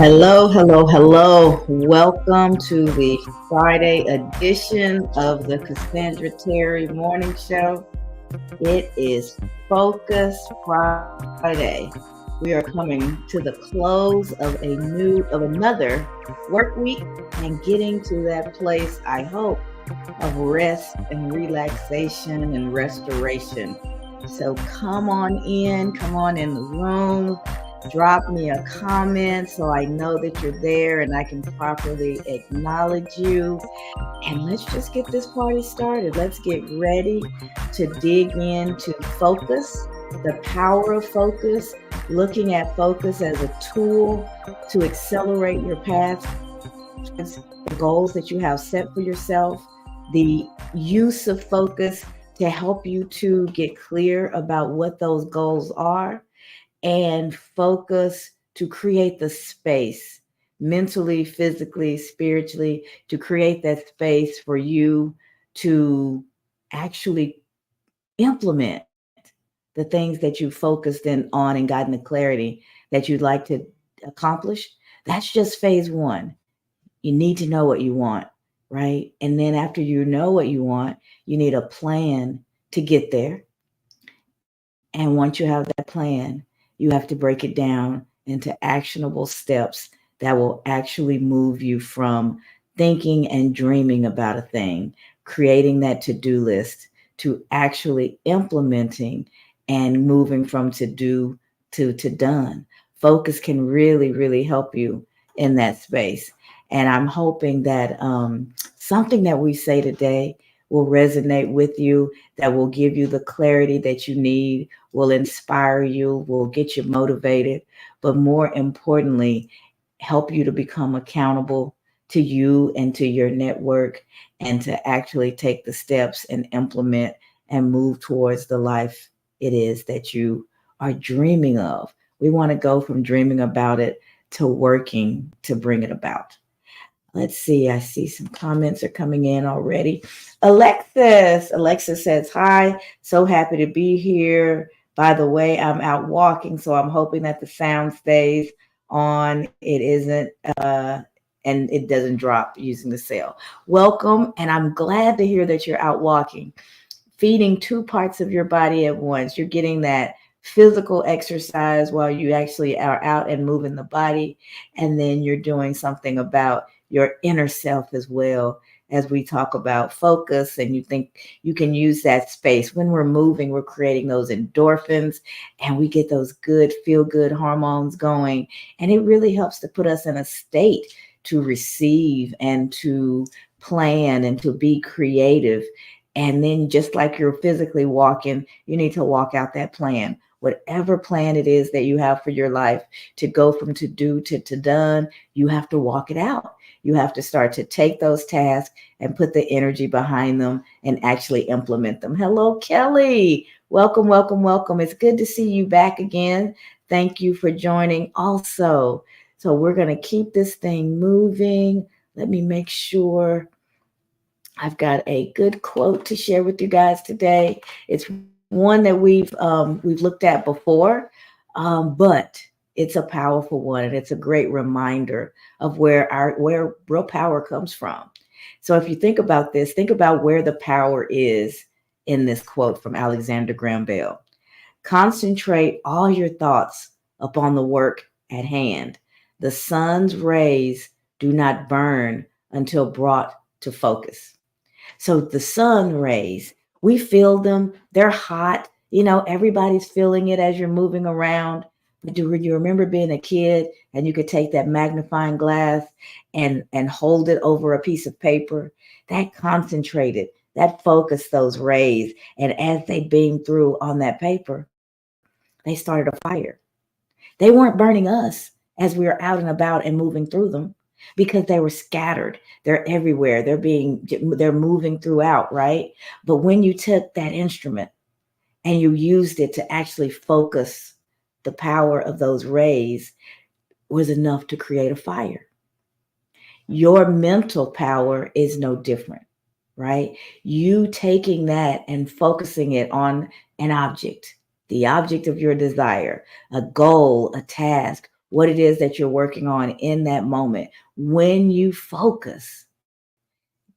Hello, hello, hello. Welcome to the Friday edition of the Cassandra Terry Morning Show. It is Focus Friday. We are coming to the close of another work week and getting to that place, I hope, of rest and relaxation and restoration. So come on in the room, drop me a comment so I know that you're there and I can properly acknowledge you. And let's just get this party started. Let's get ready to dig into focus, the power of focus, looking at focus as a tool to accelerate your path towards the goals that you have set for yourself, the use of focus to help you to get clear about what those goals are, and focus to create the space mentally, physically, spiritually, to create that space for you to actually implement the things that you focused in on and gotten the clarity that you'd like to accomplish. That's just phase one. You need to know what you want, right? And then after you know what you want, you need a plan to get there. And once you have that plan, you have to break it down into actionable steps that will actually move you from thinking and dreaming about a thing, creating that to do list, to actually implementing and moving from to do to done. Focus can really, really help you in that space. And I'm hoping that something that we say today will resonate with you, that will give you the clarity that you need, will inspire you, will get you motivated, but more importantly, help you to become accountable to you and to your network and to actually take the steps and implement and move towards the life it is that you are dreaming of. We want to go from dreaming about it to working to bring it about. Let's see. I see some comments are coming in already. Alexis says, hi, so happy to be here. By the way, I'm out walking, so I'm hoping that the sound stays on. It isn't, and it doesn't drop using the cell. Welcome, and I'm glad to hear that you're out walking, feeding two parts of your body at once. You're getting that physical exercise while you actually are out and moving the body. And then you're doing something about your inner self as well, as we talk about focus. And you think you can use that space. When we're moving, we're creating those endorphins and we get those good, feel good hormones going. And it really helps to put us in a state to receive and to plan and to be creative. And then just like you're physically walking, you need to walk out that plan. Whatever plan it is that you have for your life, to go from to do to done, you have to walk it out. You have to start to take those tasks and put the energy behind them and actually implement them. Hello, Kelly. Welcome, welcome, welcome. It's good to see you back again. Thank you for joining also. So we're going to keep this thing moving. Let me make sure I've got a good quote to share with you guys today. It's one that we've looked at before, but it's a powerful one, and it's a great reminder of where real power comes from. So if you think about this, think about where the power is in this quote from Alexander Graham Bell. Concentrate all your thoughts upon the work at hand. The sun's rays do not burn until brought to focus. So the sun rays, we feel them. They're hot. You know, everybody's feeling it as you're moving around. But do you remember being a kid and you could take that magnifying glass and hold it over a piece of paper? That concentrated, that focused those rays. And as they beamed through on that paper, they started a fire. They weren't burning us as we were out and about and moving through them because they were scattered. They're everywhere. They're moving throughout, right? But when you took that instrument and you used it to actually focus, the power of those rays was enough to create a fire. Your mental power is no different, right? You taking that and focusing it on an object, the object of your desire, a goal, a task, what it is that you're working on in that moment. When you focus,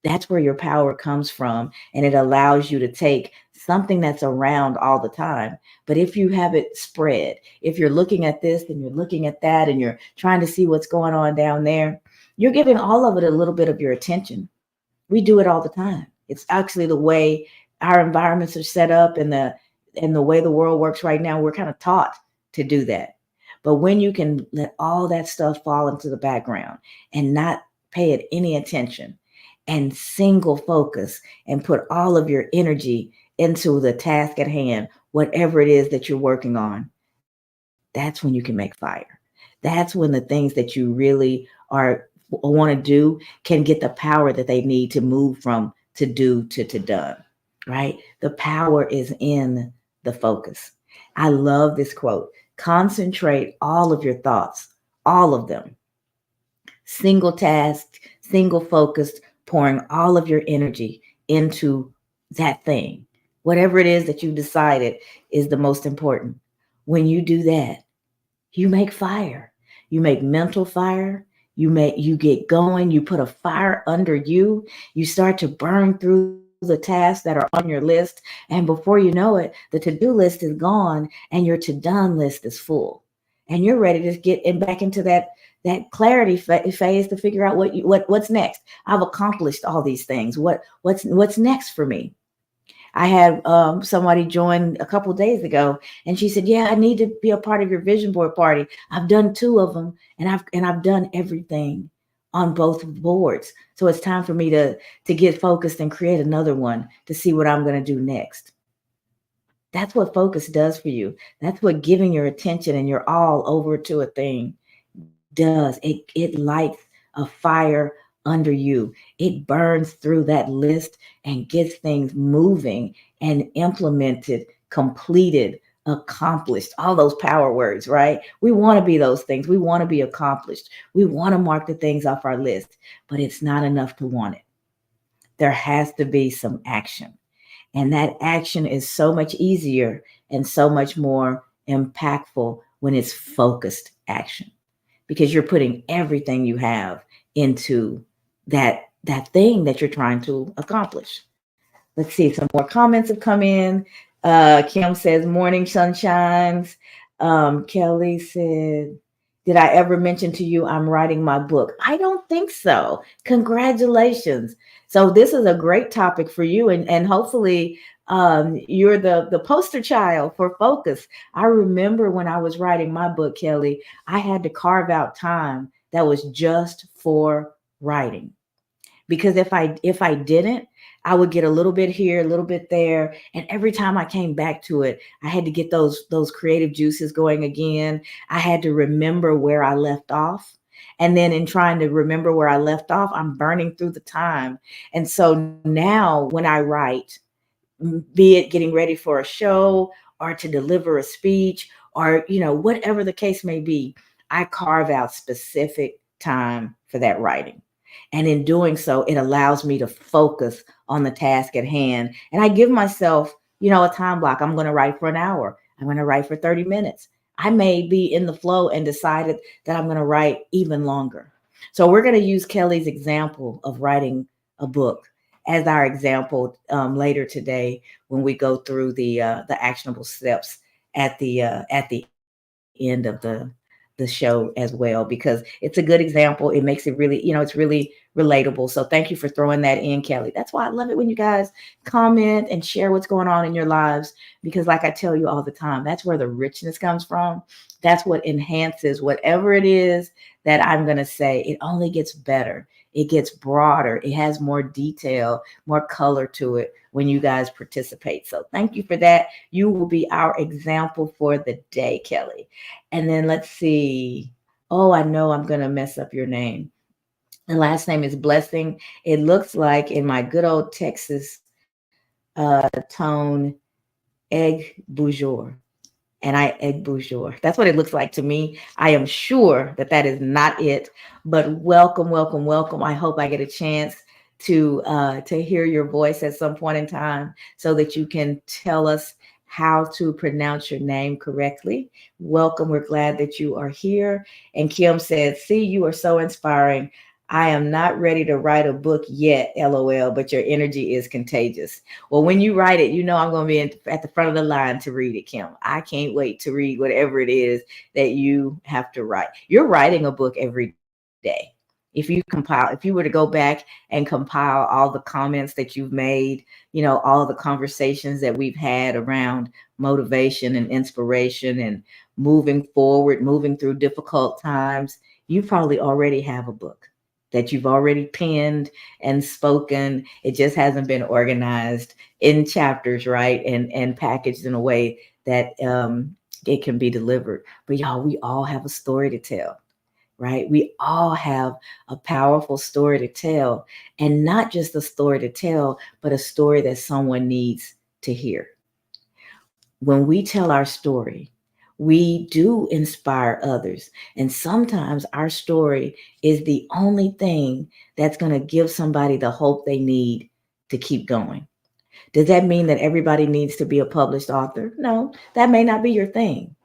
that's where your power comes from. And it allows you to take something that's around all the time. But if you have it spread, if you're looking at this and you're looking at that and you're trying to see what's going on down there, you're giving all of it a little bit of your attention. We do it all the time. It's actually the way our environments are set up and the way the world works right now. We're kind of taught to do that. But when you can let all that stuff fall into the background and not pay it any attention and single focus and put all of your energy into the task at hand, whatever it is that you're working on, that's when you can make fire. That's when the things that you really are want to do can get the power that they need to move from to do to done, right? The power is in the focus. I love this quote. Concentrate all of your thoughts, all of them, single task, single focused, pouring all of your energy into that thing. Whatever it is that you decided is the most important. When you do that, you make fire. You make mental fire. You get going. You put a fire under you. You start to burn through the tasks that are on your list. And before you know it, the to-do list is gone and your to-done list is full. And you're ready to get back into that clarity phase to figure out what's next. I've accomplished all these things. What's next for me? I had somebody join a couple of days ago, and she said, "Yeah, I need to be a part of your vision board party. I've done 2 of them, and I've done everything on both boards. So it's time for me to get focused and create another one to see what I'm going to do next." That's what focus does for you. That's what giving your attention and your all over to a thing does. It lights a fire under you. It burns through that list and gets things moving and implemented, completed, accomplished. All those power words, right? We want to be those things. We want to be accomplished. We want to mark the things off our list, but it's not enough to want it. There has to be some action. And that action is so much easier and so much more impactful when it's focused action, because you're putting everything you have into that thing that you're trying to accomplish. Let's see, some more comments have come in. Kim says, "Morning sunshines." Kelly said, "Did I ever mention to you I'm writing my book?" I don't think so. Congratulations. So this is a great topic for you, and hopefully you're the poster child for focus. I remember when I was writing my book, Kelly, I had to carve out time that was just for writing, because if I didn't, I would get a little bit here, a little bit there, and every time I came back to it, I had to get those creative juices going again. I had to remember where I left off. And then in trying to remember where I left off, I'm burning through the time. And so now when I write, be it getting ready for a show or to deliver a speech or, whatever the case may be, I carve out specific time for that writing. And in doing so, it allows me to focus on the task at hand. And I give myself, a time block. I'm going to write for an hour. I'm going to write for 30 minutes. I may be in the flow and decided that I'm going to write even longer. So we're going to use Kelly's example of writing a book as our example later today when we go through the actionable steps at the end of the show as well, because it's a good example. It makes it really, it's really relatable. So thank you for throwing that in, Kelly. That's why I love it when you guys comment and share what's going on in your lives, because like I tell you all the time, that's where the richness comes from. That's what enhances whatever it is that I'm going to say. It only gets better. It gets broader. It has more detail, more color to it when you guys participate. So thank you for that. You will be our example for the day, Kelly. And then let's see. Oh, I know I'm going to mess up your name. The last name is Blessing. It looks like in my good old Texas tone, egg bourgeois. And egg bourgeois. That's what it looks like to me. I am sure that is not it, but welcome, welcome, welcome. I hope I get a chance to hear your voice at some point in time so that you can tell us how to pronounce your name correctly. Welcome. We're glad that you are here. And Kim said, see, you are so inspiring. I am not ready to write a book yet, LOL, but your energy is contagious. Well, when you write it, you know I'm going to be at the front of the line to read it, Kim. I can't wait to read whatever it is that you have to write. You're writing a book every day. If you were to go back and compile all the comments that you've made, all the conversations that we've had around motivation and inspiration and moving forward, moving through difficult times, you probably already have a book that you've already penned and spoken. It just hasn't been organized in chapters, right? And packaged in a way that it can be delivered. But y'all, we all have a story to tell, right? We all have a powerful story to tell, and not just a story to tell, but a story that someone needs to hear. When we tell our story, we do inspire others. And sometimes our story is the only thing that's going to give somebody the hope they need to keep going. Does that mean that everybody needs to be a published author? No, that may not be your thing.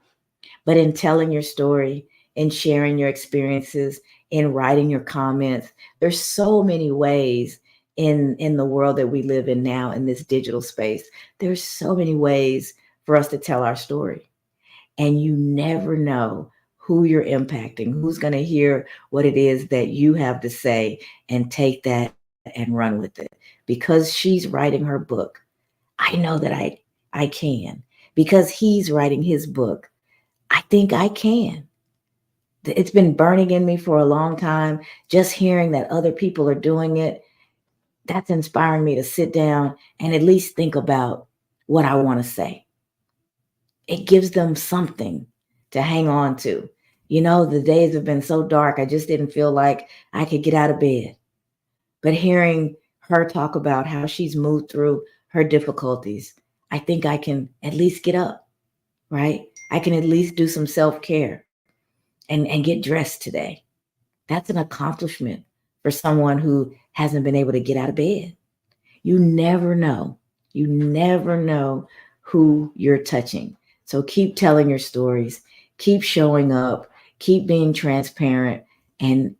But in telling your story, in sharing your experiences, in writing your comments, there's so many ways in the world that we live in now, in this digital space. There's so many ways for us to tell our story. And you never know who you're impacting, who's going to hear what it is that you have to say and take that and run with it. Because she's writing her book, I know that I can. Because he's writing his book, I think I can. It's been burning in me for a long time. Just hearing that other people are doing it, that's inspiring me to sit down and at least think about what I want to say. It gives them something to hang on to. The days have been so dark. I just didn't feel like I could get out of bed. But hearing her talk about how she's moved through her difficulties, I think I can at least get up, right? I can at least do some self-care and get dressed today. That's an accomplishment for someone who hasn't been able to get out of bed. You never know. You never know who you're touching. So keep telling your stories, keep showing up, keep being transparent, and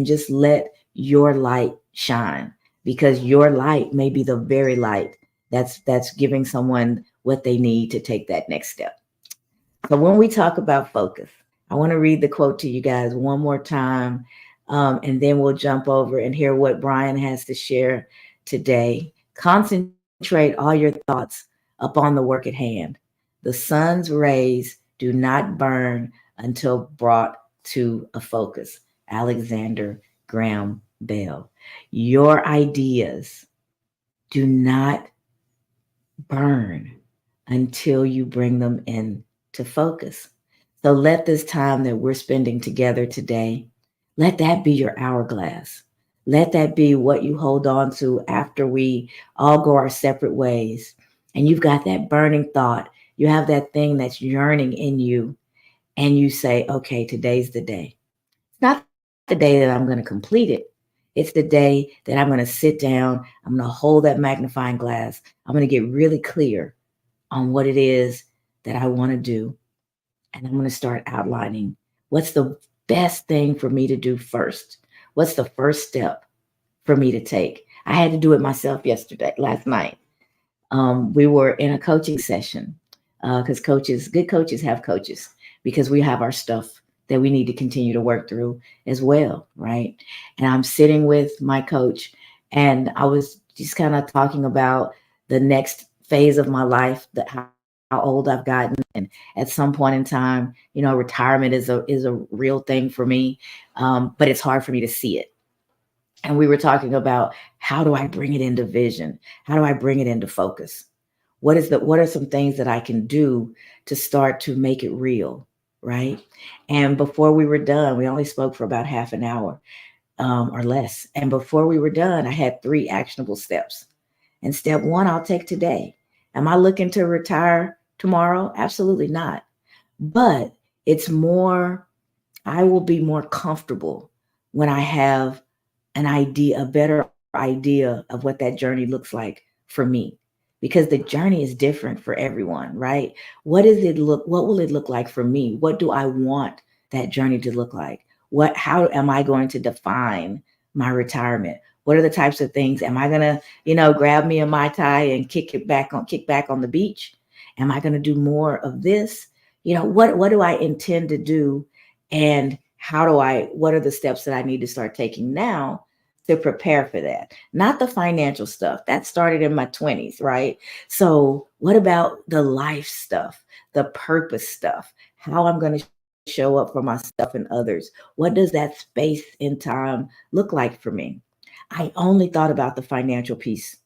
just let your light shine, because your light may be the very light that's giving someone what they need to take that next step. So when we talk about focus, I want to read the quote to you guys one more time, and then we'll jump over and hear what Brian has to share today. Concentrate all your thoughts upon the work at hand. The sun's rays do not burn until brought to a focus. Alexander Graham Bell. Your ideas do not burn until you bring them in to focus. So let this time that we're spending together today, let that be your hourglass. Let that be what you hold on to after we all go our separate ways. And you've got that burning thought. You have that thing that's yearning in you. And you say, okay, today's the day. It's not the day that I'm going to complete it. It's the day that I'm going to sit down. I'm going to hold that magnifying glass. I'm going to get really clear on what it is that I want to do. And I'm going to start outlining what's the best thing for me to do first. What's the first step for me to take? I had to do it myself last night. We were in a coaching session because good coaches have coaches, because we have our stuff that we need to continue to work through as well, right? And I'm sitting with my coach, and I was just kind of talking about the next phase of my life, how old I've gotten, and at some point in time, retirement is a real thing for me, but it's hard for me to see it. And we were talking about, how do I bring it into vision? How do I bring it into focus? What are some things that I can do to start to make it real, right? And before we were done, we only spoke for about half an hour or less. And before we were done, I had 3 actionable steps. And step 1, I'll take today. Am I looking to retire tomorrow? Absolutely not. But I will be more comfortable when I have a better idea of what that journey looks like for me. because the journey is different for everyone, right? What will it look like for me? What do I want that journey to look like? How am I going to define my retirement? What are the types of things? Am I gonna, grab me a Mai Tai and kick back on the beach? Am I gonna do more of this? What do I intend to do? And what are the steps that I need to start taking now to prepare for that? Not the financial stuff that started in my 20s, right? So, what about the life stuff, the purpose stuff, how I'm going to show up for myself and others? What does that space and time look like for me? I only thought about the financial piece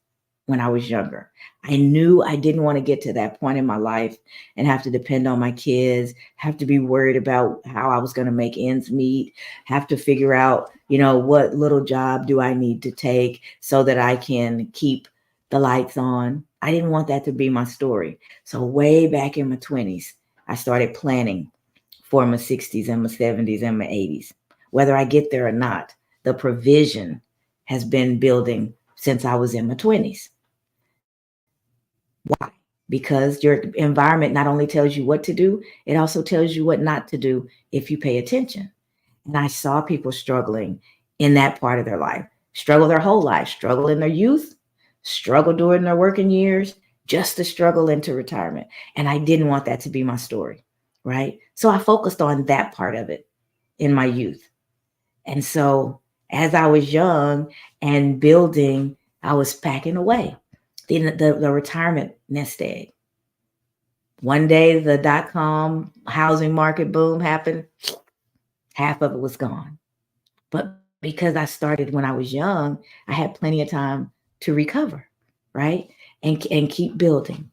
when I was younger. I knew I didn't want to get to that point in my life and have to depend on my kids, have to be worried about how I was going to make ends meet, have to figure out, what little job do I need to take so that I can keep the lights on. I didn't want that to be my story. So way back in my 20s, I started planning for my 60s and my 70s and my 80s. Whether I get there or not, the provision has been building since I was in my 20s. Why? Because your environment not only tells you what to do, it also tells you what not to do if you pay attention. And I saw people struggling in that part of their life, struggle their whole life, struggle in their youth, struggle during their working years, just to struggle into retirement. And I didn't want that to be my story, right? So I focused on that part of it in my youth. And so as I was young and building, I was packing away the retirement nest egg. One day the .com housing market boom happened. Half of it was gone. But because I started when I was young, I had plenty of time to recover, right? And keep building.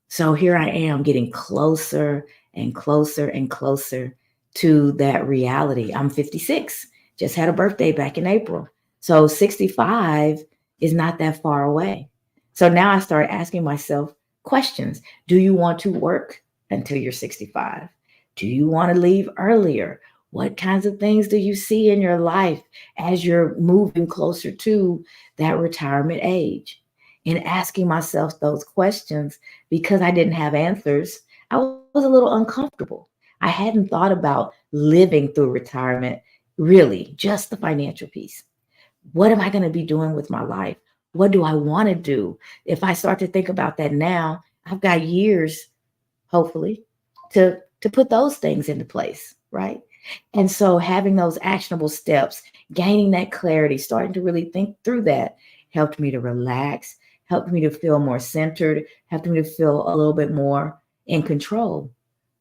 So here I am getting closer and closer and closer to that reality. I'm 56, just had a birthday back in April. So 65 is not that far away. So now I start asking myself questions. Do you want to work until you're 65? Do you want to leave earlier? What kinds of things do you see in your life as you're moving closer to that retirement age? And asking myself those questions, because I didn't have answers, I was a little uncomfortable. I hadn't thought about living through retirement, really, just the financial piece. What am I going to be doing with my life? What do I want to do? If I start to think about that now, I've got years, hopefully, to put those things into place, right? And so having those actionable steps, gaining that clarity, starting to really think through that helped me to relax, helped me to feel more centered, helped me to feel a little bit more in control.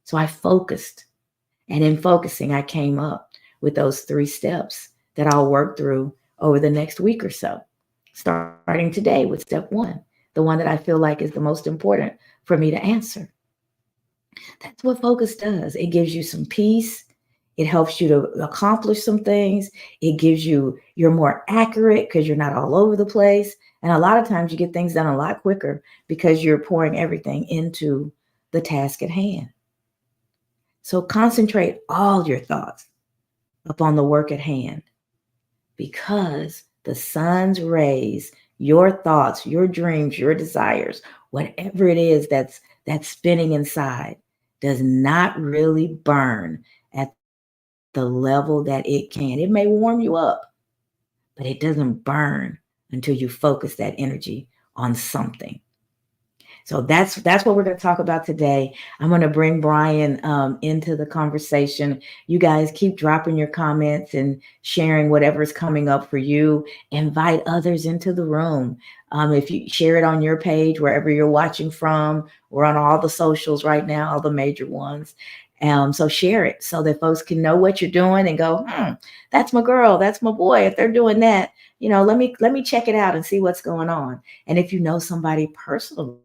So I focused. And in focusing, I came up with those 3 steps that I'll work through over the next week or so, starting today with step 1, the one that I feel like is the most important for me to answer. That's what focus does. It gives you some peace. It helps you to accomplish some things. You're more accurate because you're not all over the place. And a lot of times you get things done a lot quicker because you're pouring everything into the task at hand. So concentrate all your thoughts upon the work at hand, because the sun's rays, your thoughts, your dreams, your desires, whatever it is that's spinning inside, does not really burn at the level that it can. It may warm you up, but it doesn't burn until you focus that energy on something. So that's what we're going to talk about today. I'm going to bring Brian into the conversation. You guys keep dropping your comments and sharing whatever's coming up for you. Invite others into the room. If you share it on your page, wherever you're watching from, we're on all the socials right now, all the major ones. So share it so that folks can know what you're doing and go, that's my girl, that's my boy. If they're doing that, let me check it out and see what's going on. And if you know somebody personally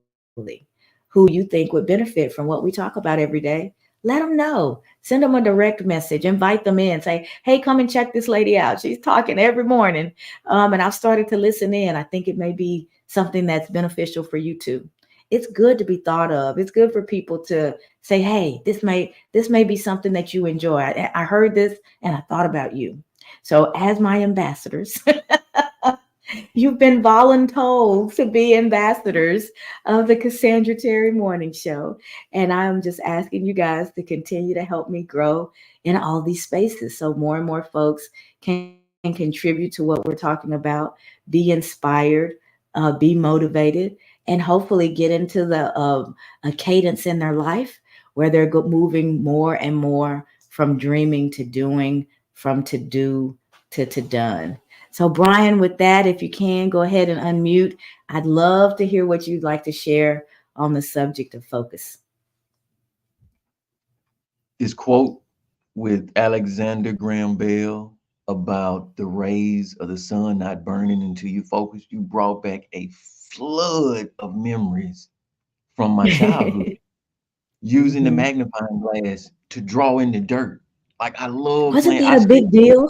who you think would benefit from what we talk about every day, let them know. Send them a direct message, invite them in, say, hey, come and check this lady out. She's talking every morning. And I've started to listen in. I think it may be something that's beneficial for you too. It's good to be thought of. It's good for people to say, hey, this may be something that you enjoy. I heard this and I thought about you. So as my ambassadors, You've been voluntold to be ambassadors of the Cassandra Terry Morning Show. And I'm just asking you guys to continue to help me grow in all these spaces so more and more folks can contribute to what we're talking about, be inspired, be motivated, and hopefully get into a cadence in their life where they're moving more and more from dreaming to doing, from to do to done. So, Brian, with that, if you can, go ahead and unmute. I'd love to hear what you'd like to share on the subject of focus. This quote with Alexander Graham Bell about the rays of the sun not burning into you focus, you brought back a flood of memories from my childhood using the Mhm. magnifying glass to draw in the dirt. Like I love Wasn't playing. that I a still big do it. deal?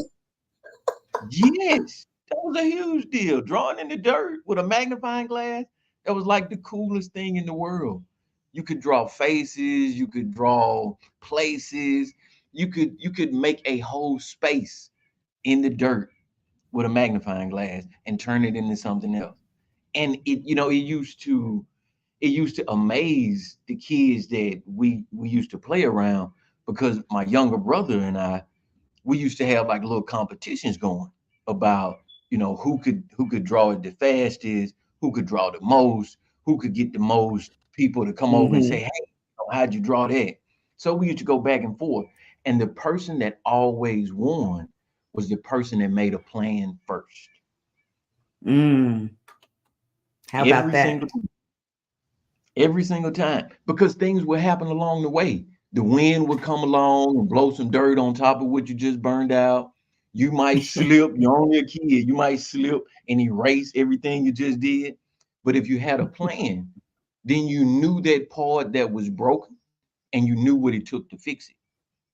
Yes, that was a huge deal. Drawing in the dirt with a magnifying glass, that was like the coolest thing in the world. You could draw faces, you could draw places, you could make a whole space in the dirt with a magnifying glass and turn it into something else. And it used to amaze the kids that we used to play around because my younger brother and I, we used to have like little competitions going about who could draw it the fastest, who could draw the most, who could get the most people to come over and say, Hmm. hey, how'd you draw that? So we used to go back and forth, and the person that always won was the person that made a plan first. Mm, how about every that? single every single time, because things would happen along the way. The wind would come along and blow some dirt on top of what you just burned out. You might slip, you're only a kid, you might slip and erase everything you just did. But if you had a plan, then you knew that part that was broken and you knew what it took to fix it.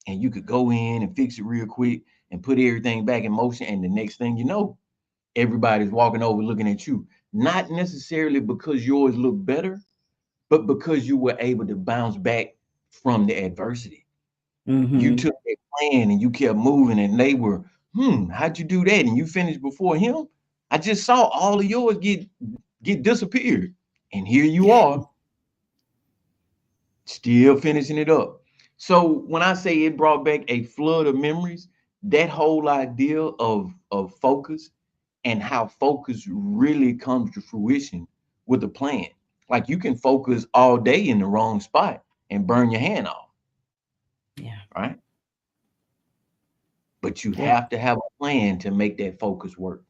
And you could go in and fix it real quick and put everything back in motion. And the next thing you know, everybody's walking over looking at you. Not necessarily because yours looked better, but because you were able to bounce back from the adversity. You Hmm. took that plan and you kept moving, and they were, how'd you do that? And you finished before him. I just saw all of yours get disappeared. And here you are, still finishing it up. So when I say it brought back a flood of memories, that whole idea of focus and how focus really comes to fruition with a plan. Like you can focus all day in the wrong spot and burn your hand off, Yeah. right? But you Yep. have to have a plan to make that focus work.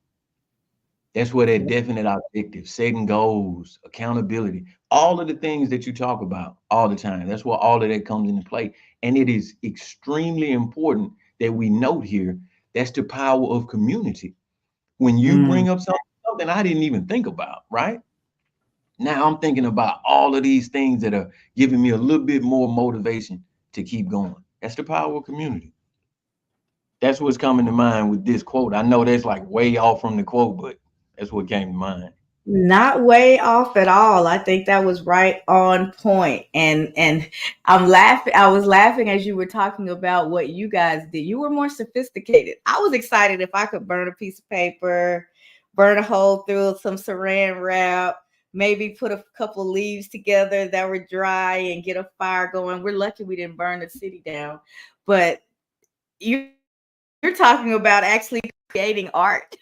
That's where that Yep. definite objective, setting goals, accountability, all of the things that you talk about all the time. That's where all of that comes into play. And it is extremely important that we note here that's the power of community. When you Mm. bring up something I didn't even think about, right? Now I'm thinking about all of these things that are giving me a little bit more motivation to keep going. That's the power of community. That's what's coming to mind with this quote. I know that's like way off from the quote, but that's what came to mind. Not way off at all. I think that was right on point. And I'm laughing. I was laughing as you were talking about what you guys did. You were more sophisticated. I was excited if I could burn a piece of paper, burn a hole through some saran wrap, maybe put a couple leaves together that were dry and get a fire going. We're lucky we didn't burn the city down. But you're talking about actually creating art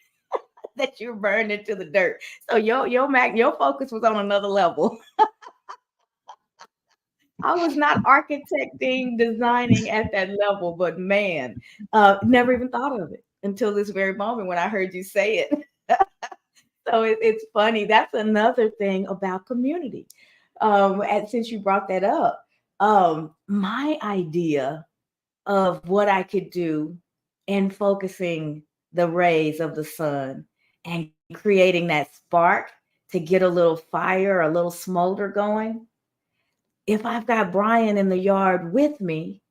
that you burned into the dirt. So your focus was on another level. I was not architecting, designing at that level, but man, never even thought of it until this very moment when I heard you say it. So it's funny. That's another thing about community. And since you brought that up, my idea of what I could do in focusing the rays of the sun and creating that spark to get a little fire, a little smolder going. If I've got Brian in the yard with me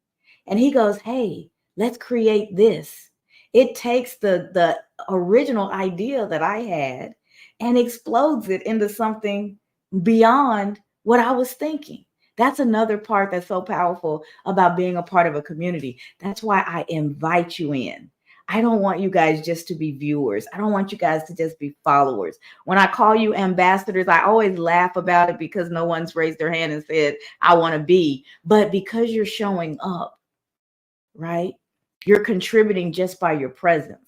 and he goes, "Hey, let's create this." It takes the original idea that I had and explodes it into something beyond what I was thinking. That's another part that's so powerful about being a part of a community. That's why I invite you in. I don't want you guys just to be viewers. I don't want you guys to just be followers. When I call you ambassadors, I always laugh about it because no one's raised their hand and said, I want to be. But because you're showing up, right? You're contributing just by your presence.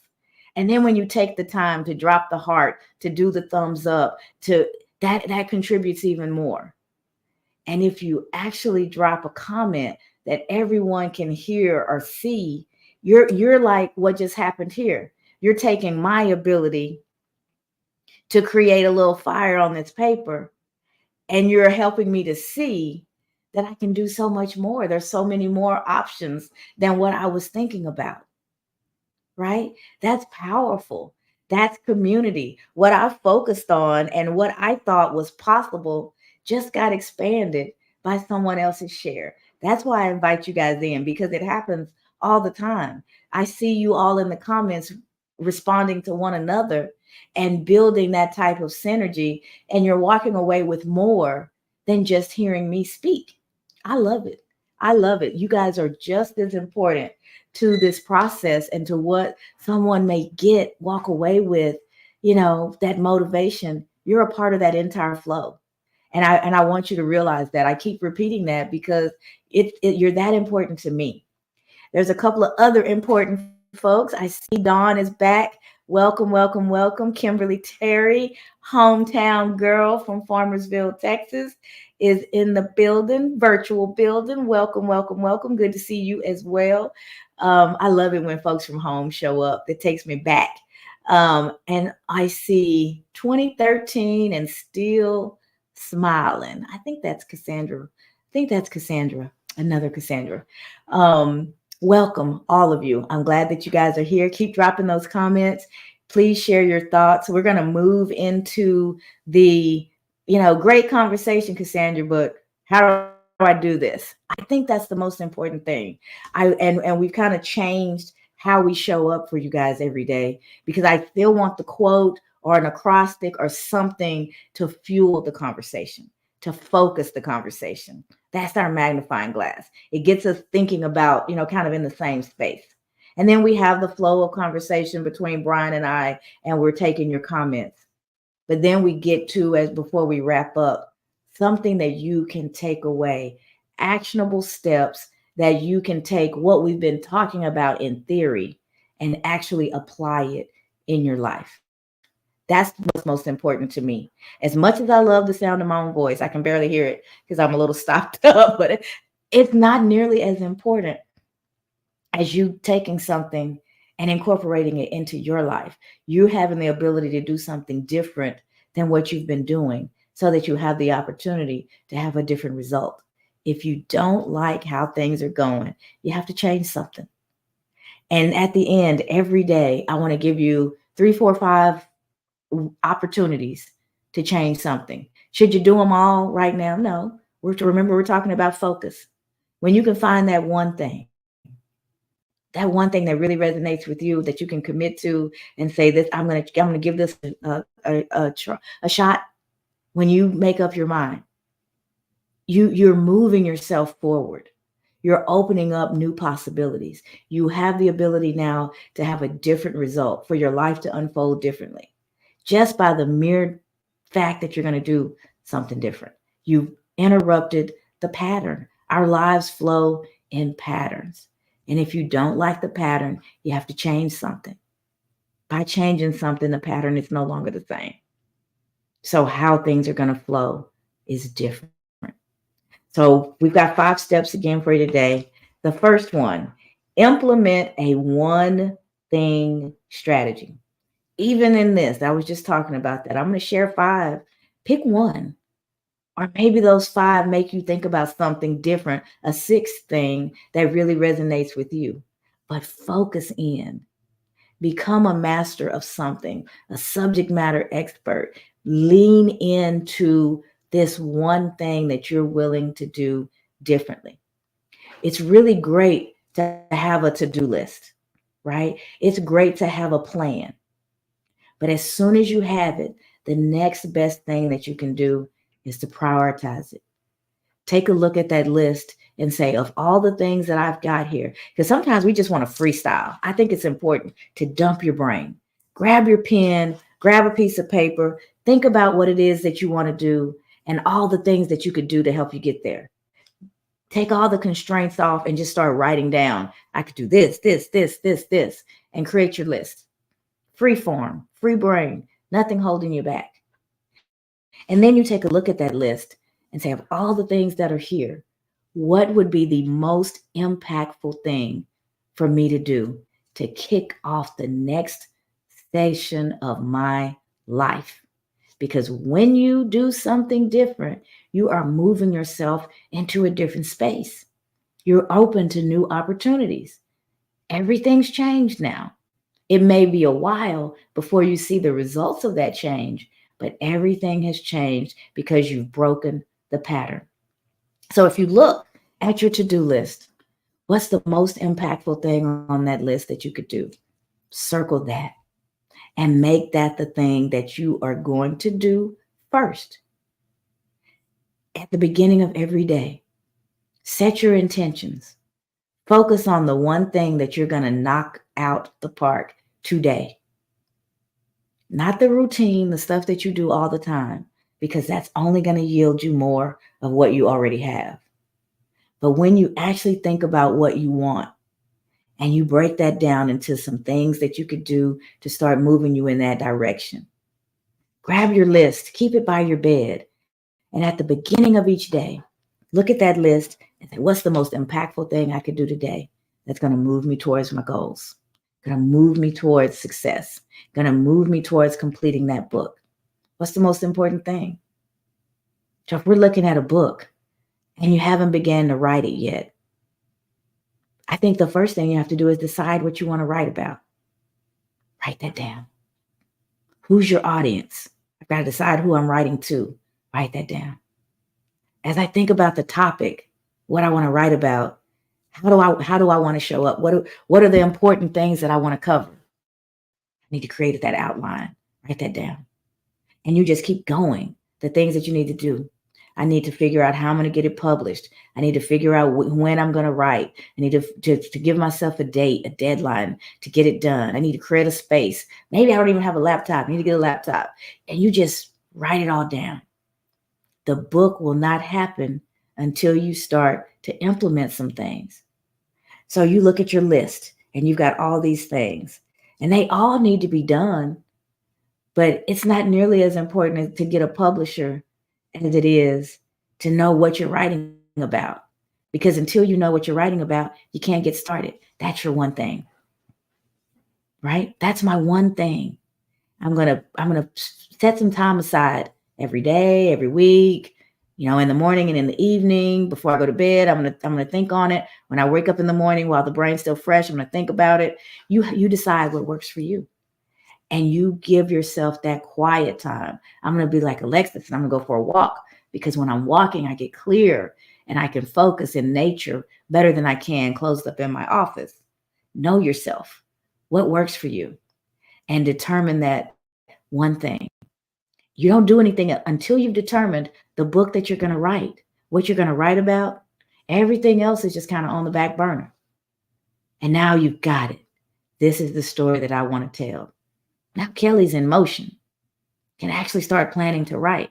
And then when you take the time to drop the heart, to do the thumbs up, to that contributes even more. And if you actually drop a comment that everyone can hear or see, you're like what just happened here. You're taking my ability to create a little fire on this paper, and you're helping me to see that I can do so much more. There's so many more options than what I was thinking about. Right? That's powerful. That's community. What I focused on and what I thought was possible just got expanded by someone else's share. That's why I invite you guys in, because it happens all the time. I see you all in the comments responding to one another and building that type of synergy, and you're walking away with more than just hearing me speak. I love it. I love it. You guys are just as important to this process and to what someone may walk away with, that motivation. You're a part of that entire flow. And I want you to realize that. I keep repeating that because you're that important to me. There's a couple of other important folks. I see Dawn is back. Welcome, welcome, welcome. Kimberly Terry, hometown girl from Farmersville, Texas, is in the building, virtual building. Welcome, welcome, welcome. Good to see you as well. I love it when folks from home show up. It takes me back. And I see 2013 and still smiling. I think that's Cassandra. Another Cassandra. Welcome, all of you. I'm glad that you guys are here. Keep dropping those comments. Please share your thoughts. We're going to move into the, great conversation, Cassandra, but how do I do this? I think that's the most important thing. And we've kind of changed how we show up for you guys every day, because I still want the quote or an acrostic or something to fuel the conversation, to focus the conversation. That's our magnifying glass. It gets us thinking about, kind of in the same space. And then we have the flow of conversation between Brian and I, and we're taking your comments. But then we get to, as before we wrap up, something that you can take away, actionable steps that you can take what we've been talking about in theory and actually apply it in your life. That's what's most important to me. As much as I love the sound of my own voice, I can barely hear it because I'm a little stopped up, but it's not nearly as important as you taking something and incorporating it into your life. You having the ability to do something different than what you've been doing so that you have the opportunity to have a different result. If you don't like how things are going, you have to change something. And at the end, every day, I want to give you 3, 4, 5 opportunities to change something. Should you do them all right now? No. We're talking about focus. When you can find that one thing that really resonates with you, that you can commit to and say, this, I'm going to give this a shot. When you make up your mind, you're moving yourself forward. You're opening up new possibilities. You have the ability now to have a different result, for your life to unfold differently, just by the mere fact that you're going to do something different. You've interrupted the pattern. Our lives flow in patterns. And if you don't like the pattern, you have to change something. By changing something, the pattern is no longer the same. So how things are going to flow is different. So we've got 5 steps again for you today. The first one, implement a one thing strategy. Even in this, I was just talking about that. I'm going to share 5. Pick one. Or maybe those 5 make you think about something different, a 6th thing that really resonates with you. But focus in. Become a master of something, a subject matter expert. Lean into this one thing that you're willing to do differently. It's really great to have a to-do list, right? It's great to have a plan. But as soon as you have it, the next best thing that you can do is to prioritize it, take a look at that list and say, of all the things that I've got here, because sometimes we just want to freestyle. I think it's important to dump your brain, grab your pen, grab a piece of paper, think about what it is that you want to do and all the things that you could do to help you get there. Take all the constraints off and just start writing down. I could do this, and create your list. Free form, free brain, nothing holding you back. And then you take a look at that list and say, of all the things that are here, what would be the most impactful thing for me to do to kick off the next station of my life? Because when you do something different, you are moving yourself into a different space. You're open to new opportunities. Everything's changed now. It may be a while before you see the results of that change, but everything has changed because you've broken the pattern. So if you look at your to-do list, what's the most impactful thing on that list that you could do? Circle that and make that the thing that you are going to do first. At the beginning of every day, set your intentions. Focus on the one thing that you're going to knock out the park today. Not the routine, the stuff that you do all the time, because that's only going to yield you more of what you already have. But when you actually think about what you want and you break that down into some things that you could do to start moving you in that direction, grab your list, keep it by your bed. And at the beginning of each day, look at that list and say, what's the most impactful thing I could do today that's going to move me towards my goals, going to move me towards success, going to move me towards completing that book? What's the most important thing? So if we're looking at a book and you haven't began to write it yet, I think the first thing you have to do is decide what you want to write about. Write that down. Who's your audience? I've got to decide who I'm writing to. Write that down. As I think about the topic, what I want to write about, how do I want to show up? What are the important things that I want to cover? I need to create that outline. Write that down. And you just keep going. The things that you need to do. I need to figure out how I'm going to get it published. I need to figure out when I'm going to write. I need to give myself a date, a deadline to get it done. I need to create a space. Maybe I don't even have a laptop. I need to get a laptop. And you just write it all down. The book will not happen until you start to implement some things. So you look at your list and you've got all these things and they all need to be done, but it's not nearly as important to get a publisher as it is to know what you're writing about. Because until you know what you're writing about, you can't get started. That's your one thing, right? That's my one thing. I'm gonna set some time aside every day, every week, in the morning and in the evening before I go to bed. I'm gonna think on it. When I wake up in the morning while the brain's still fresh, I'm gonna think about it. You decide what works for you. And you give yourself that quiet time. I'm going to be like Alexis and I'm going to go for a walk, because when I'm walking, I get clear and I can focus in nature better than I can closed up in my office. Know yourself, what works for you, and determine that one thing. You don't do anything until you've determined the book that you're going to write, what you're going to write about. Everything else is just kind of on the back burner. And now you've got it. This is the story that I want to tell. Now Kelly's in motion, can actually start planning to write.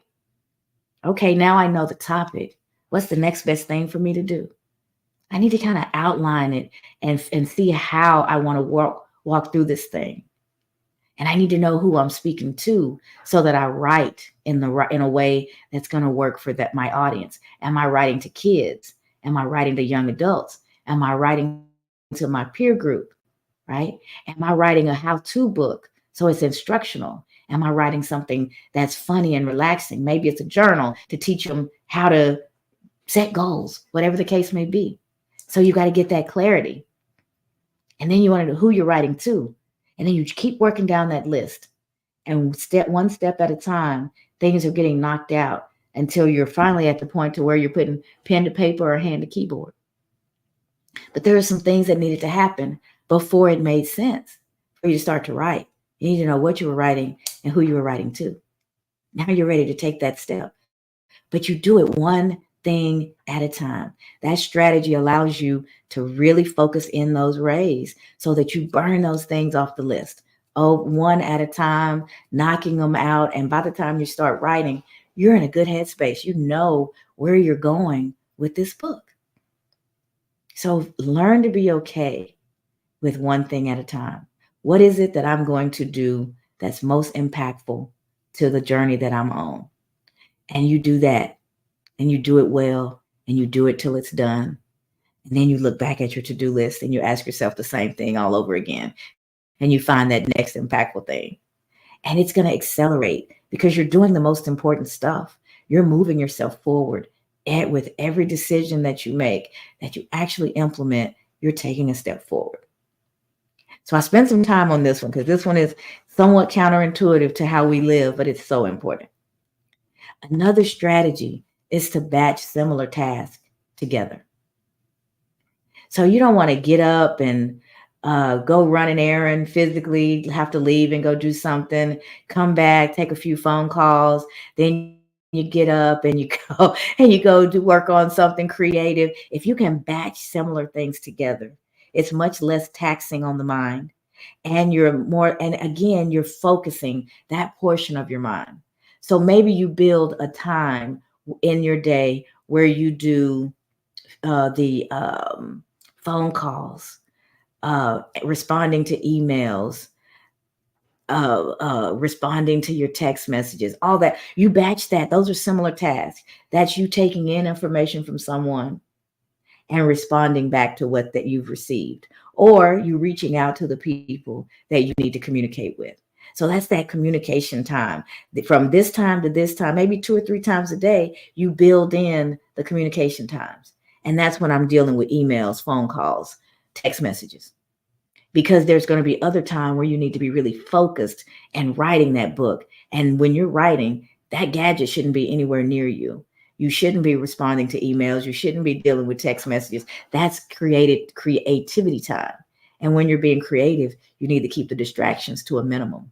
Okay, now I know the topic. What's the next best thing for me to do? I need to kind of outline it and see how I want to walk through this thing. And I need to know who I'm speaking to so that I write in a way that's going to work for my audience. Am I writing to kids? Am I writing to young adults? Am I writing to my peer group, right? Am I writing a how-to book? So it's instructional. Am I writing something that's funny and relaxing? Maybe it's a journal to teach them how to set goals, whatever the case may be. So you got to get that clarity. And then you want to know who you're writing to. And then you keep working down that list. And one step at a time, things are getting knocked out until you're finally at the point to where you're putting pen to paper or hand to keyboard. But there are some things that needed to happen before it made sense for you to start to write. You need to know what you were writing and who you were writing to. Now you're ready to take that step. But you do it one thing at a time. That strategy allows you to really focus in those rays so that you burn those things off the list. Oh, one at a time, knocking them out. And by the time you start writing, you're in a good headspace. You know where you're going with this book. So learn to be okay with one thing at a time. What is it that I'm going to do that's most impactful to the journey that I'm on? And you do that, and you do it well, and you do it till it's done. And then you look back at your to-do list and you ask yourself the same thing all over again. And you find that next impactful thing. And it's going to accelerate because you're doing the most important stuff. You're moving yourself forward. And with every decision that you make, that you actually implement, you're taking a step forward. So I spent some time on this one because this one is somewhat counterintuitive to how we live, but it's so important. Another strategy is to batch similar tasks together. So you don't want to get up and go run an errand, physically have to leave and go do something, come back, take a few phone calls, then you get up and you go to work on something creative. If you can batch similar things together, it's much less taxing on the mind. And again, you're focusing that portion of your mind. So maybe you build a time in your day where you do the phone calls, responding to emails, responding to your text messages, all that. You batch that. Those are similar tasks. That's you taking in information from someone and responding back to what that you've received, or you reaching out to the people that you need to communicate with. So that's that communication time. From this time to this time, maybe 2 or 3 times a day, you build in the communication times. And that's when I'm dealing with emails, phone calls, text messages. Because there's going to be other time where you need to be really focused and writing that book. And when you're writing, that gadget shouldn't be anywhere near you. You shouldn't be responding to emails. You shouldn't be dealing with text messages. That's creativity time. And when you're being creative, you need to keep the distractions to a minimum,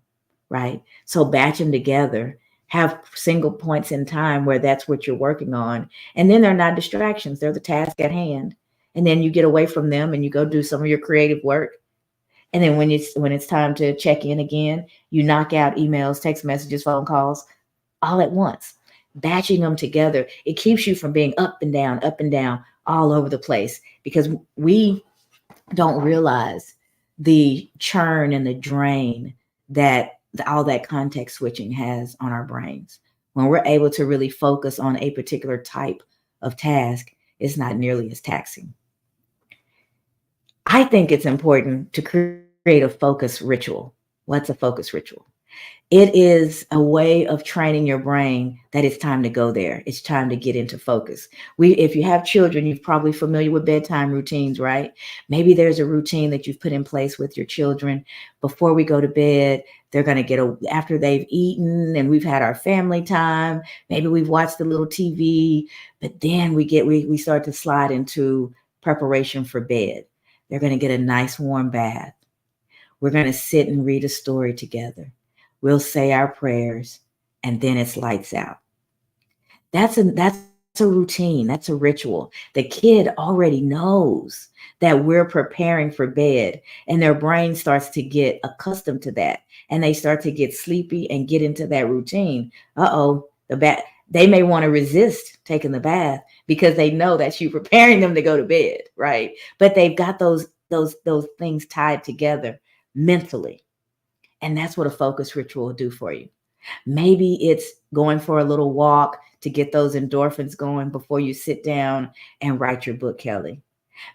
right? So batch them together, have single points in time where that's what you're working on. And then they're not distractions. They're the task at hand. And then you get away from them and you go do some of your creative work. And then when it's time to check in again, you knock out emails, text messages, phone calls all at once. Batching them together, it keeps you from being up and down, all over the place, because we don't realize the churn and the drain that all that context switching has on our brains. When we're able to really focus on a particular type of task, it's not nearly as taxing. I think it's important to create a focus ritual. What's a focus ritual? It is a way of training your brain that it's time to go there. It's time to get into focus. If you have children, you're probably familiar with bedtime routines, right? Maybe there's a routine that you've put in place with your children. Before we go to bed, they're going to after they've eaten and we've had our family time. Maybe we've watched a little TV, but then we start to slide into preparation for bed. They're going to get a nice warm bath. We're going to sit and read a story together. We'll say our prayers, and then it's lights out. That's a routine. That's a ritual. The kid already knows that we're preparing for bed, and their brain starts to get accustomed to that, and they start to get sleepy and get into that routine. They may want to resist taking the bath because they know that you're preparing them to go to bed, right? But they've got those things tied together mentally. And that's what a focus ritual will do for you. Maybe it's going for a little walk to get those endorphins going before you sit down and write your book, Kelly.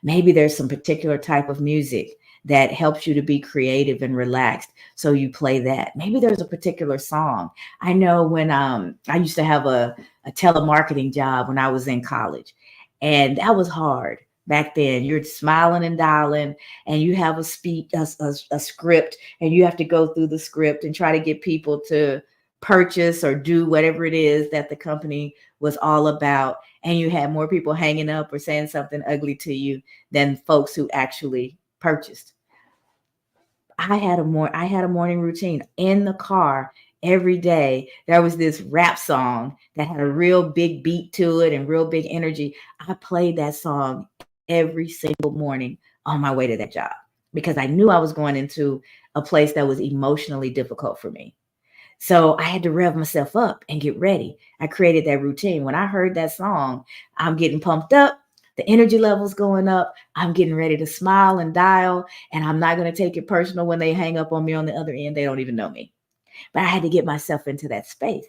Maybe there's some particular type of music that helps you to be creative and relaxed, so you play that. Maybe there's a particular song. I know when I used to have a telemarketing job when I was in college, and that was hard. Back then, you're smiling and dialing, and you have a script, and you have to go through the script and try to get people to purchase or do whatever it is that the company was all about. And you had more people hanging up or saying something ugly to you than folks who actually purchased. I had a morning routine in the car. every day there was this rap song that had a real big beat to it and real big energy. I played that song every single morning on my way to that job because I knew I was going into a place that was emotionally difficult for me. So I had to rev myself up and get ready. I created that routine. When I heard that song, I'm getting pumped up. The energy level's going up. I'm getting ready to smile and dial. And I'm not going to take it personal when they hang up on me on the other end. They don't even know me. But I had to get myself into that space.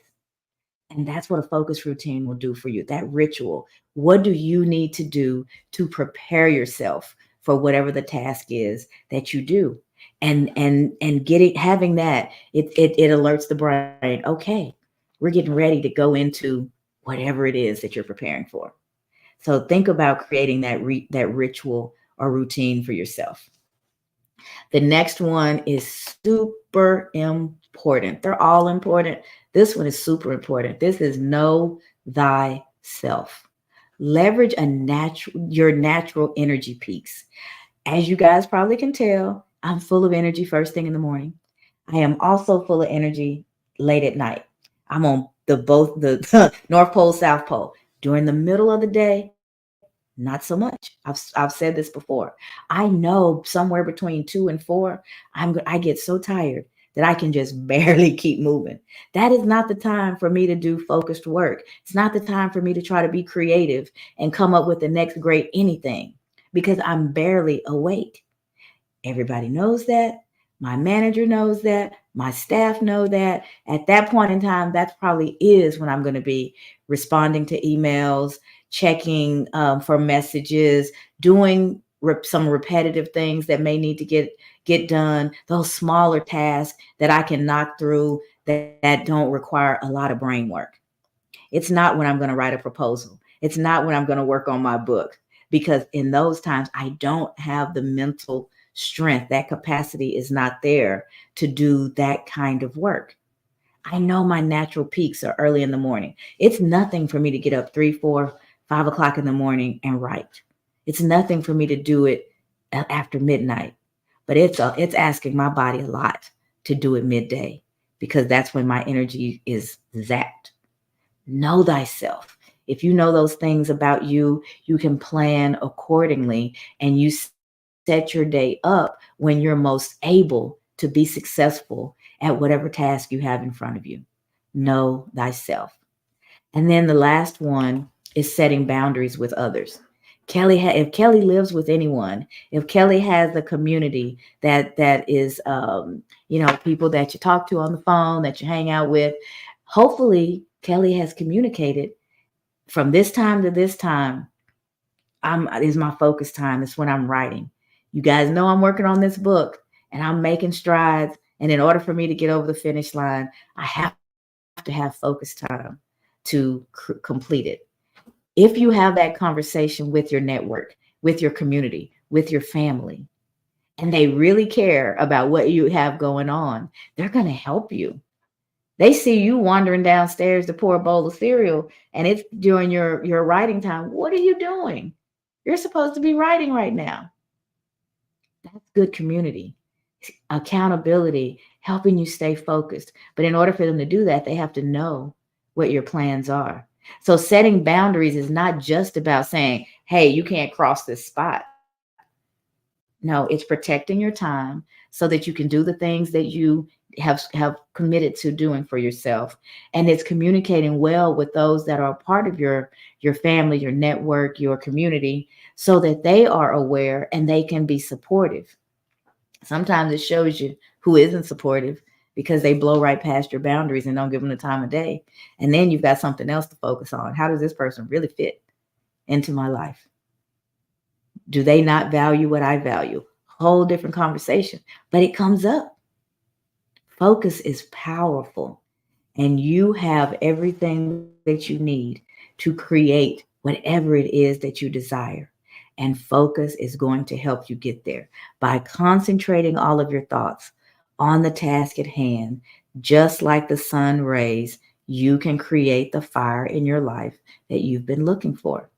And that's what a focus routine will do for you. That ritual. What do you need to do to prepare yourself for whatever the task is that you do? And getting having that, it alerts the brain, okay, we're getting ready to go into whatever it is that you're preparing for. So think about creating that ritual or routine for yourself. The next one is super important. They're all important. This one is super important. This is know thyself. Leverage your natural energy peaks. As you guys probably can tell, I'm full of energy first thing in the morning. I am also full of energy late at night. I'm on both the North Pole, South Pole. During the middle of the day, not so much. I've said this before. I know somewhere between 2 and 4, I get so tired that I can just barely keep moving. That is not the time for me to do focused work. It's not the time for me to try to be creative and come up with the next great anything because I'm barely awake. Everybody knows that. My manager knows that. My staff know that. At that point in time, that probably is when I'm going to be responding to emails, checking for messages, doing some repetitive things that may need to get done, those smaller tasks that I can knock through that don't require a lot of brain work. It's not when I'm going to write a proposal. It's not when I'm going to work on my book, because in those times, I don't have the mental strength. That capacity is not there to do that kind of work. I know my natural peaks are early in the morning. It's nothing for me to get up 3, 4, 5 o'clock in the morning and write. It's nothing for me to do it after midnight, but it's asking my body a lot to do it midday because that's when my energy is zapped. Know thyself. If you know those things about you, you can plan accordingly and you set your day up when you're most able to be successful at whatever task you have in front of you. Know thyself. And then the last one is setting boundaries with others. If Kelly lives with anyone, if Kelly has a community that is, people that you talk to on the phone, that you hang out with, hopefully Kelly has communicated from this time to this time. Is my focus time. It's when I'm writing. You guys know I'm working on this book and I'm making strides. And in order for me to get over the finish line, I have to have focus time to complete it. If you have that conversation with your network, with your community, with your family, and they really care about what you have going on, they're going to help you. They see you wandering downstairs to pour a bowl of cereal and it's during your writing time. What are you doing? You're supposed to be writing right now. That's good community. Accountability, helping you stay focused. But in order for them to do that, they have to know what your plans are. So setting boundaries is not just about saying, hey, you can't cross this spot. No, it's protecting your time so that you can do the things that you have committed to doing for yourself. And it's communicating well with those that are part of your family, your network, your community, so that they are aware and they can be supportive. Sometimes it shows you who isn't supportive because they blow right past your boundaries and don't give them the time of day. And then you've got something else to focus on. How does this person really fit into my life? Do they not value what I value? Whole different conversation, but it comes up. Focus is powerful, and you have everything that you need to create whatever it is that you desire. And focus is going to help you get there by concentrating all of your thoughts on the task at hand. Just like the sun rays, you can create the fire in your life that you've been looking for.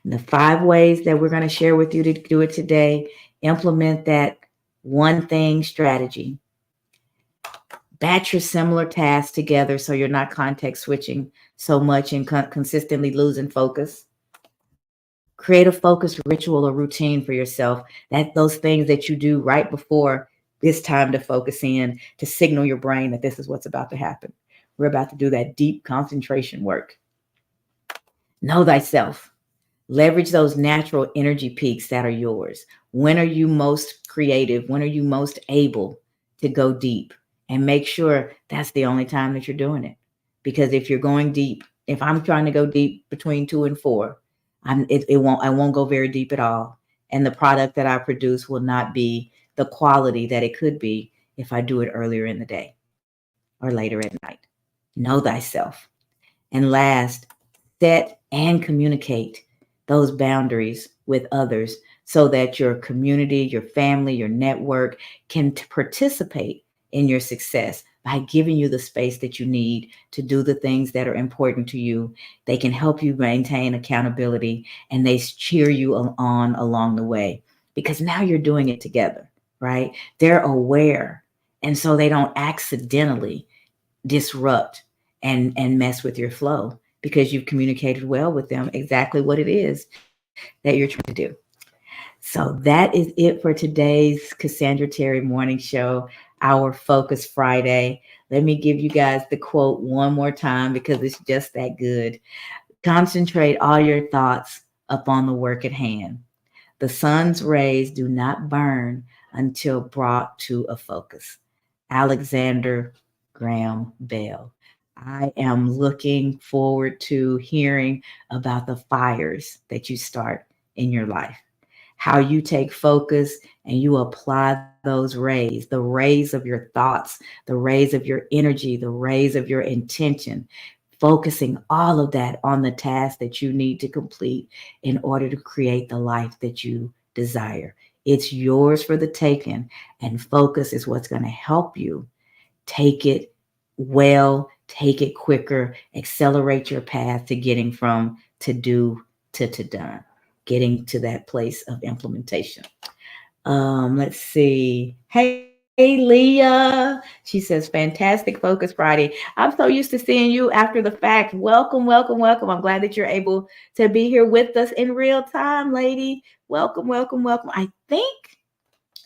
And the 5 ways that we're going to share with you to do it today: implement that one thing strategy. Batch your similar tasks together so you're not context switching so much and consistently losing focus. Create a focused ritual or routine for yourself, that those things that you do right before it's time to focus in, to signal your brain that this is what's about to happen. We're about to do that deep concentration work. Know thyself. Leverage those natural energy peaks that are yours. When are you most creative? When are you most able to go deep? And make sure that's the only time that you're doing it. Because if you're going deep, if I'm trying to go deep between 2 and 4, I won't go very deep at all. And the product that I produce will not be the quality that it could be if I do it earlier in the day or later at night. Know thyself. And last, set and communicate those boundaries with others so that your community, your family, your network can participate in your success by giving you the space that you need to do the things that are important to you. They can help you maintain accountability, and they cheer you on along the way, because now you're doing it together, right? They're aware, and so they don't accidentally disrupt and mess with your flow, because you've communicated well with them exactly what it is that you're trying to do. So that is it for today's Cassandra Terry Morning Show, our Focus Friday. Let me give you guys the quote one more time because it's just that good. Concentrate all your thoughts upon the work at hand. The sun's rays do not burn until brought to a focus. Alexander Graham Bell. I am looking forward to hearing about the fires that you start in your life, how you take focus and you apply those rays, the rays of your thoughts, the rays of your energy, the rays of your intention, focusing all of that on the task that you need to complete in order to create the life that you desire. It's yours for the taking, and focus is what's going to help you take it well, take it quicker, accelerate your path to getting from to do to done, getting to that place of implementation. Let's see. Hey, Leah. She says, fantastic Focus Friday. I'm so used to seeing you after the fact. Welcome, welcome, welcome. I'm glad that you're able to be here with us in real time, lady. Welcome, welcome, welcome. I think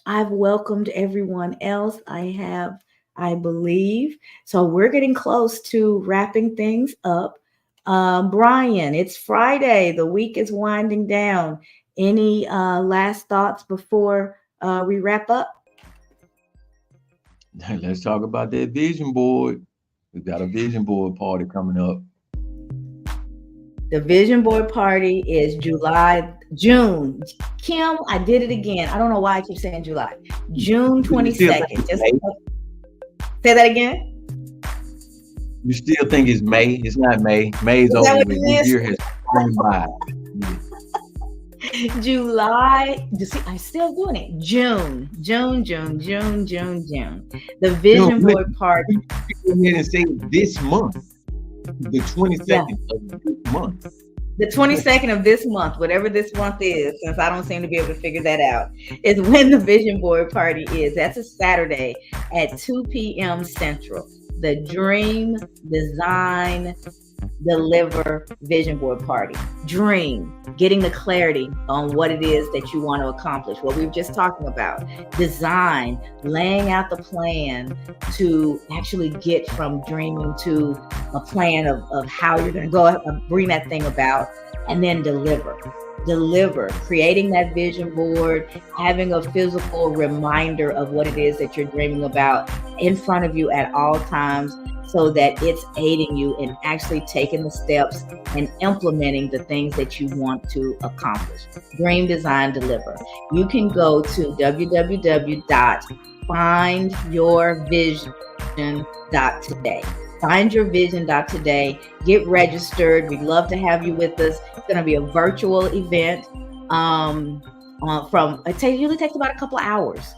I've welcomed everyone else. I believe. So we're getting close to wrapping things up. Brian, it's Friday. The week is winding down. Any last thoughts before we wrap up? Let's talk about that vision board. We've got a vision board party coming up. The vision board party is June. Kim, I did it again. I don't know why I keep saying July. June 22nd. Just say that again. You still think it's May? It's not May. May's over with. This year has gone by. Yeah. July. See, I'm still doing it. June. The vision board party. Go ahead and say this month. The 22nd of this month. The 22nd of this month, whatever this month is, since I don't seem to be able to figure that out, is when the vision board party is. That's a Saturday at 2 p.m. Central. The Dream, Design, Deliver Vision Board Party. Dream, getting the clarity on what it is that you want to accomplish, what we were just talking about. Design, laying out the plan to actually get from dreaming to a plan of how you're going to go bring that thing about. And then deliver, creating that vision board, having a physical reminder of what it is that you're dreaming about in front of you at all times, so that it's aiding you in actually taking the steps and implementing the things that you want to accomplish. Dream, Design, Deliver. You can go to www.findyourvision.today. Findyourvision.today. Get registered. We'd love to have you with us. It's going to be a virtual event. It usually takes about a couple hours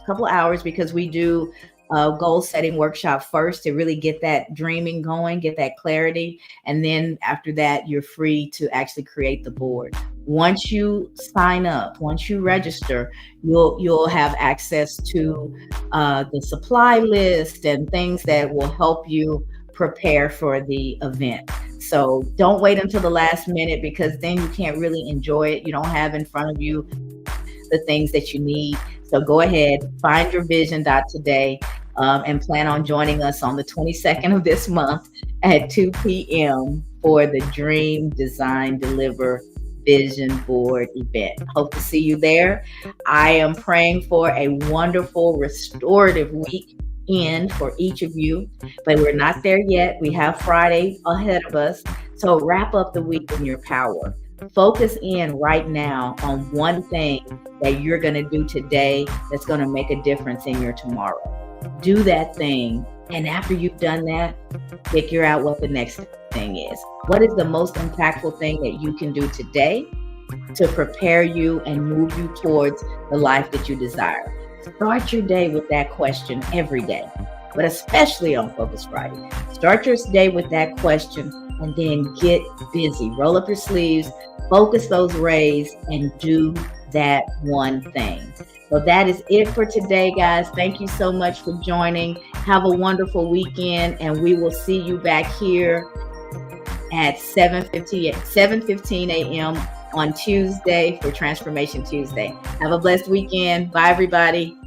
because we do a goal setting workshop first to really get that dreaming going, get that clarity. And then after that, you're free to actually create the board. Once you sign up, once you register, you'll have access to the supply list and things that will help you prepare for the event. So don't wait until the last minute, because then you can't really enjoy it. You don't have in front of you the things that you need. So go ahead, find your vision today, and plan on joining us on the 22nd of this month at 2 p.m. for the Dream Design Deliver Vision Board event. Hope to see you there. I am praying for a wonderful restorative week for each of you, but we're not there yet. We have Friday ahead of us. So wrap up the week in your power. Focus in right now on one thing that you're going to do today that's going to make a difference in your tomorrow. Do that thing. And after you've done that, figure out what the next thing is. What is the most impactful thing that you can do today to prepare you and move you towards the life that you desire? Start your day with that question every day, but especially on Focus Friday. Start your day with that question and then get busy. Roll up your sleeves, focus those rays, and do that one thing. So that is it for today, guys. Thank you so much for joining. Have a wonderful weekend, and we will see you back here at 7:15 a.m. on Tuesday for Transformation Tuesday. Have a blessed weekend. Bye, everybody.